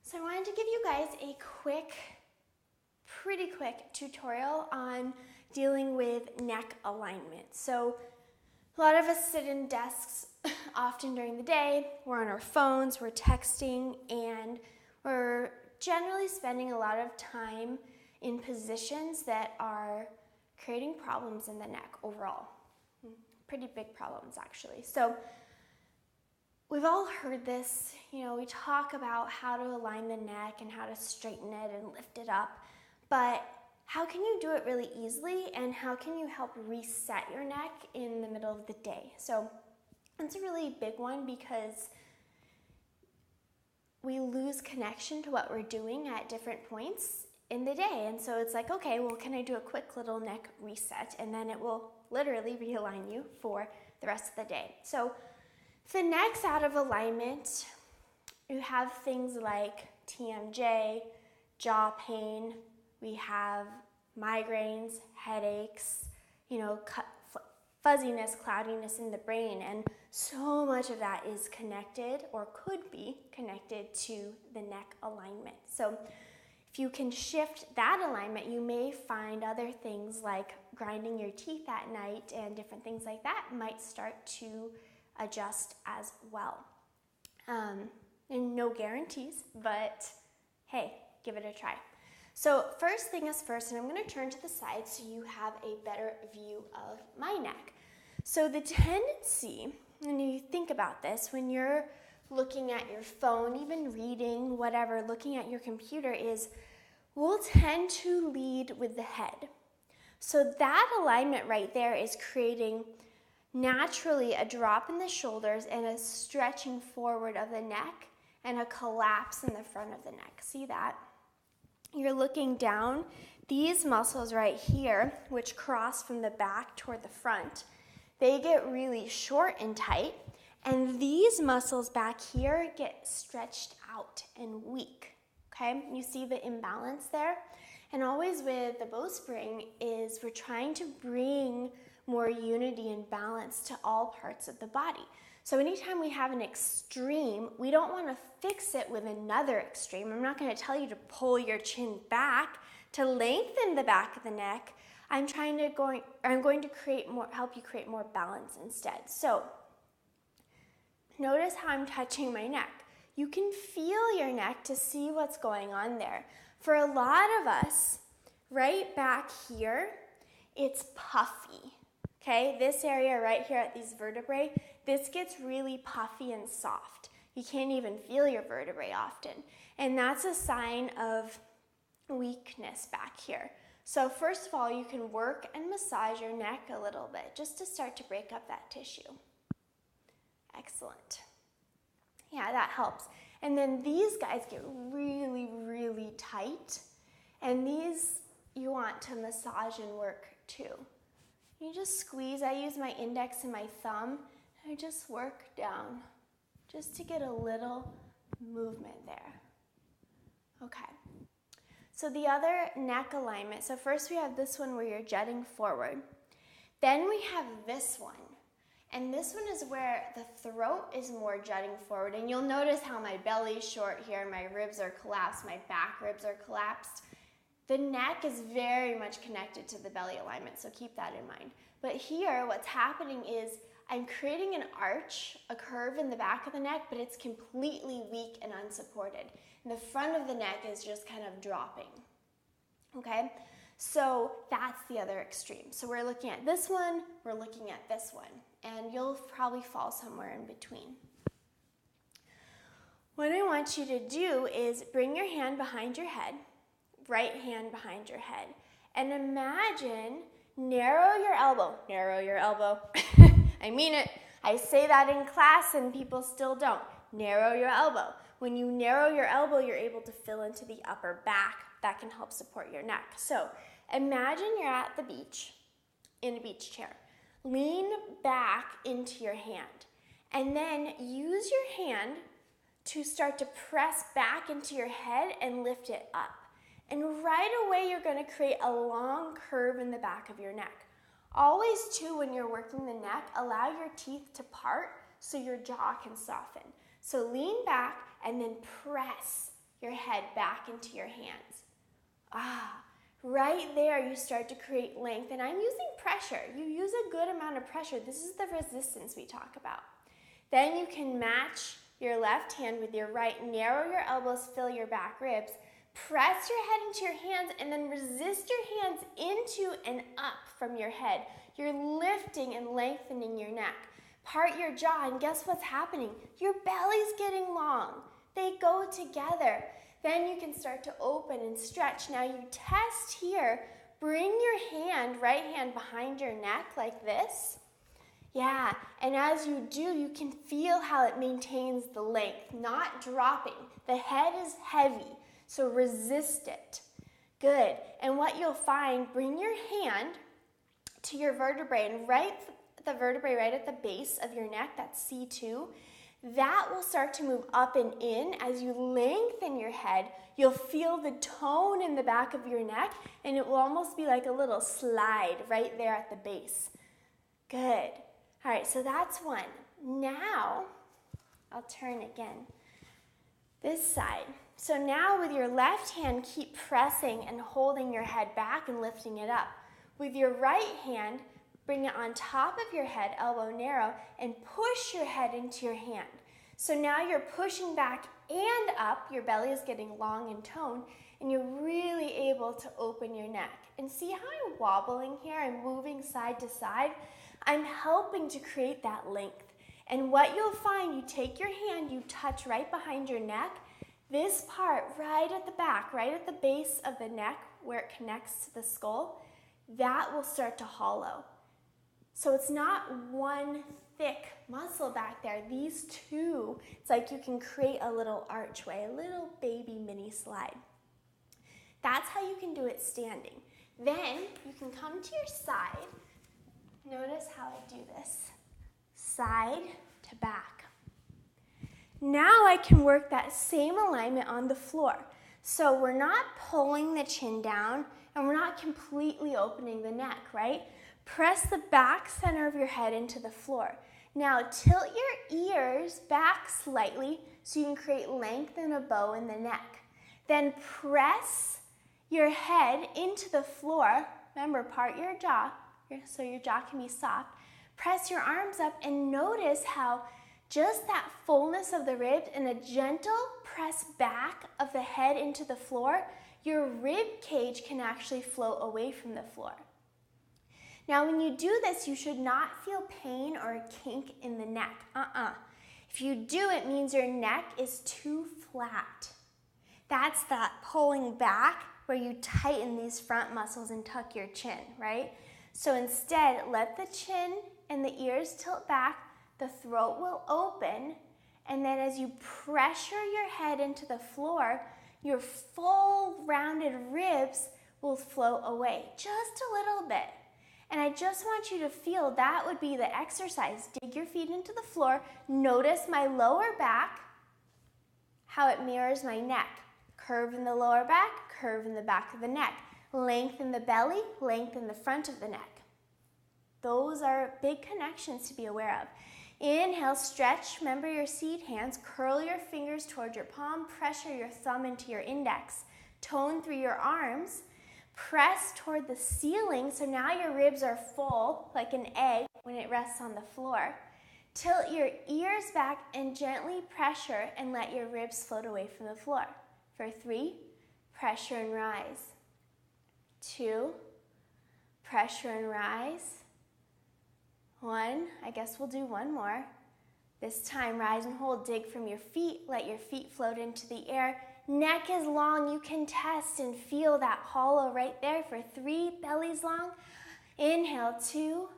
So I wanted to give you guys a pretty quick tutorial on dealing with neck alignment. So a lot of us sit in desks often during the day, we're on our phones, we're texting, and we're generally spending a lot of time in positions that are creating problems in the neck overall. Pretty big problems actually. So we've all heard this, we talk about how to align the neck and how to straighten it and lift it up, but how can you do it really easily and how can you help reset your neck in the middle of the day? So it's a really big one because we lose connection to what we're doing at different points in the day. And so it's like, okay, well, can I do a quick little neck reset? And then it will literally realign you for the rest of the day. So if the neck's out of alignment, you have things like TMJ, jaw pain, we have migraines, headaches, fuzziness, cloudiness in the brain, and so much of that is connected or could be connected to the neck alignment. So if you can shift that alignment, you may find other things like grinding your teeth at night and different things like that might start to adjust as well. And no guarantees, but hey, give it a try. So first thing is first, and I'm going to turn to the side so you have a better view of my neck. So the tendency, when you think about this, when you're looking at your phone, even reading, whatever, looking at your computer is we'll tend to lead with the head. So that alignment right there is creating naturally a drop in the shoulders and a stretching forward of the neck and a collapse in the front of the neck. See that? You're looking down. These muscles right here, which cross from the back toward the front, they get really short and tight. And these muscles back here get stretched out and weak. Okay, you see the imbalance there? And always with the Bowspring is we're trying to bring more unity and balance to all parts of the body. So anytime we have an extreme, we don't want to fix it with another extreme. I'm not going to tell you to pull your chin back to lengthen the back of the neck. I'm going to help you create more balance instead. So notice how I'm touching my neck. You can feel your neck to see what's going on there. For a lot of us, right back here, it's puffy. Okay, this area right here at these vertebrae, this gets really puffy and soft. You can't even feel your vertebrae often. And that's a sign of weakness back here. So first of all, you can work and massage your neck a little bit just to start to break up that tissue. Excellent. Yeah, that helps. And then these guys get really, really tight. And these you want to massage and work too. You just squeeze. I use my index and my thumb. And I just work down just to get a little movement there. Okay. So the other neck alignment. So first we have this one where you're jutting forward. Then we have this one. And this one is where the throat is more jutting forward. And you'll notice how my belly's short here, my ribs are collapsed, my back ribs are collapsed. The neck is very much connected to the belly alignment, so keep that in mind. But here, what's happening is I'm creating an arch, a curve in the back of the neck, but it's completely weak and unsupported. And the front of the neck is just kind of dropping, okay? So that's the other extreme. So we're looking at this one, we're looking at this one, and you'll probably fall somewhere in between. What I want you to do is bring your hand behind your head, right hand behind your head, and imagine narrow your elbow. I mean it. I say that in class and people still don't. Narrow your elbow. When you narrow your elbow, you're able to fill into the upper back. That can help support your neck. So imagine you're at the beach in a beach chair. Lean back into your hand and then use your hand to start to press back into your head and lift it up. And right away, you're going to create a long curve in the back of your neck. Always, too, when you're working the neck, allow your teeth to part so your jaw can soften. So lean back and then press your head back into your hands. Right there you start to create length, and I'm using pressure. You use a good amount of pressure. This is the resistance we talk about. Then you can match your left hand with your right, narrow your elbows, fill your back ribs, press your head into your hands, and then resist your hands into and up from your head. You're lifting and lengthening your neck. Part your jaw, and guess what's happening? Your belly's getting long. They go together. Then you can start to open and stretch. Now you test here. Bring your hand, right hand behind your neck like this. Yeah, and as you do, you can feel how it maintains the length, not dropping. The head is heavy, so resist it. Good. And what you'll find, bring your hand to your vertebrae and the vertebrae right at the base of your neck, that's C2. That will start to move up and in. As you lengthen your head, you'll feel the tone in the back of your neck, and it will almost be like a little slide right there at the base. Good. All right, so that's one. Now, I'll turn again. This side. So now with your left hand, keep pressing and holding your head back and lifting it up. With your right hand, bring it on top of your head, elbow narrow, and push your head into your hand. So now you're pushing back and up, your belly is getting long and toned, and you're really able to open your neck. And see how I'm wobbling here? I'm moving side to side. I'm helping to create that length. And what you'll find, you take your hand, you touch right behind your neck, this part right at the back, right at the base of the neck where it connects to the skull, that will start to hollow. So it's not one thick muscle back there. These two, it's like you can create a little archway, a little baby mini slide. That's how you can do it standing. Then you can come to your side. Notice how I do this. Side to back. Now I can work that same alignment on the floor. So we're not pulling the chin down and we're not completely opening the neck, right? Press the back center of your head into the floor. Now tilt your ears back slightly so you can create length and a bow in the neck. Then press your head into the floor. Remember, part your jaw so your jaw can be soft. Press your arms up and notice how just that fullness of the ribs and a gentle press back of the head into the floor, your rib cage can actually float away from the floor. Now, when you do this, you should not feel pain or a kink in the neck. If you do, it means your neck is too flat. That's that pulling back where you tighten these front muscles and tuck your chin, right? So instead, let the chin and the ears tilt back, the throat will open, and then as you pressure your head into the floor, your full rounded ribs will float away just a little bit. And I just want you to feel that would be the exercise. Dig your feet into the floor. Notice my lower back, how it mirrors my neck. Curve in the lower back, curve in the back of the neck. Lengthen the belly, lengthen the front of the neck. Those are big connections to be aware of. Inhale, stretch. Remember your seed hands. Curl your fingers toward your palm. Pressure your thumb into your index. Tone through your arms. Press toward the ceiling, so now your ribs are full, like an egg when it rests on the floor. Tilt your ears back and gently pressure and let your ribs float away from the floor. For 3, pressure and rise. 2, pressure and rise. 1, I guess we'll do one more. This time, rise and hold, dig from your feet, let your feet float into the air. Neck is long, you can test and feel that hollow right there for 3, belly's long. Inhale, 2,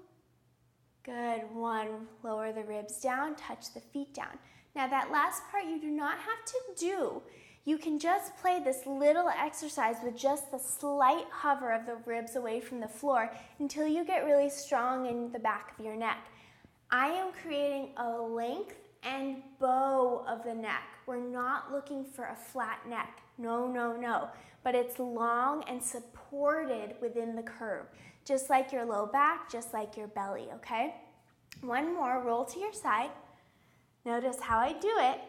good, 1, lower the ribs down, touch the feet down. Now that last part you do not have to do. You can just play this little exercise with just the slight hover of the ribs away from the floor until you get really strong in the back of your neck. I am creating a length and bow of the neck. We're not looking for a flat neck. No. But it's long and supported within the curve, just like your low back, just like your belly, okay? One more, roll to your side. Notice how I do it.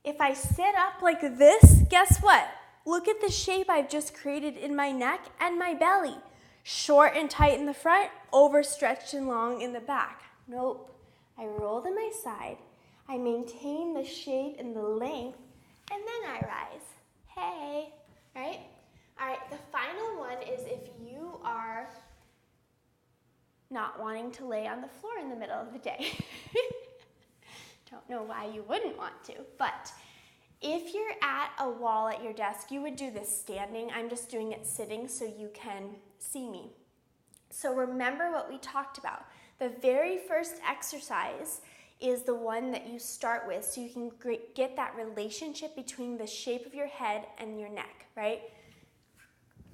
If I sit up like this, guess what? Look at the shape I've just created in my neck and my belly. Short and tight in the front, overstretched and long in the back. Nope. I roll to my side. I maintain the shape and the length, and then I rise. Hey, right? All right, the final one is if you are not wanting to lay on the floor in the middle of the day. Don't know why you wouldn't want to, but if you're at a wall at your desk, you would do this standing. I'm just doing it sitting so you can see me. So remember what we talked about. The very first exercise is the one that you start with so you can get that relationship between the shape of your head and your neck, right?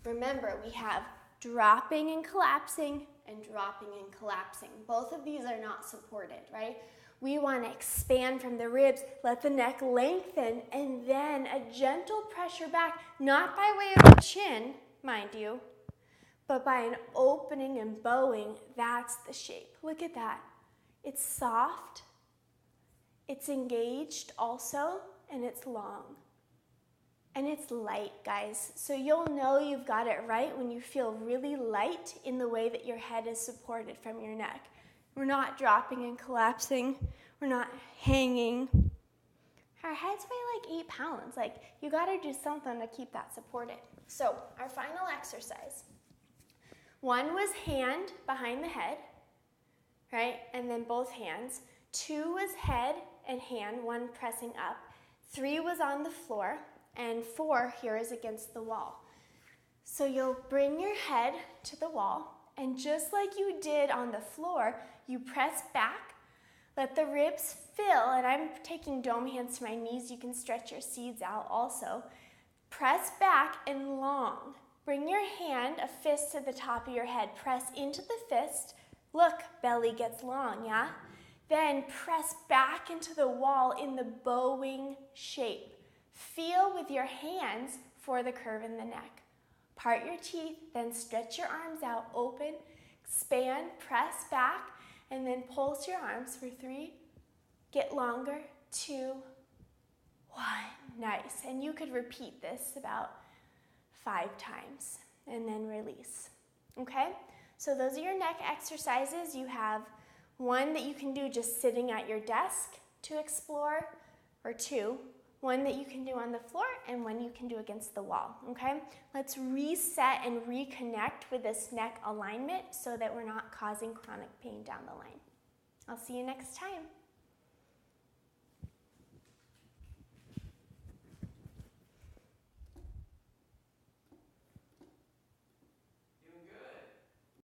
Remember, we have dropping and collapsing and dropping and collapsing. Both of these are not supported, right? We want to expand from the ribs, let the neck lengthen, and then a gentle pressure back, not by way of the chin, mind you, but by an opening and bowing. That's the shape. Look at that. It's soft, it's engaged also, and it's long. And it's light, guys. So you'll know you've got it right when you feel really light in the way that your head is supported from your neck. We're not dropping and collapsing. We're not hanging. Our heads weigh like 8 pounds. Like, you gotta do something to keep that supported. So our final exercise. 1 was hand behind the head, right? And then both hands. 2 was head and hand, 1 pressing up. 3 was on the floor, and 4 here is against the wall. So you'll bring your head to the wall, and just like you did on the floor, you press back, let the ribs fill, and I'm taking dome hands to my knees. You can stretch your seeds out also. Press back and long. Bring your hand, a fist to the top of your head. Press into the fist. Look, belly gets long, yeah? Then press back into the wall in the bowing shape. Feel with your hands for the curve in the neck. Part your teeth, then stretch your arms out, open, expand, press back, and then pulse your arms for 3. Get longer, 2, 1. Nice. And you could repeat this about 5 times and then release. Okay? So those are your neck exercises. You have 1 that you can do just sitting at your desk to explore, or 2. 1 that you can do on the floor, and 1 you can do against the wall, okay? Let's reset and reconnect with this neck alignment so that we're not causing chronic pain down the line. I'll see you next time.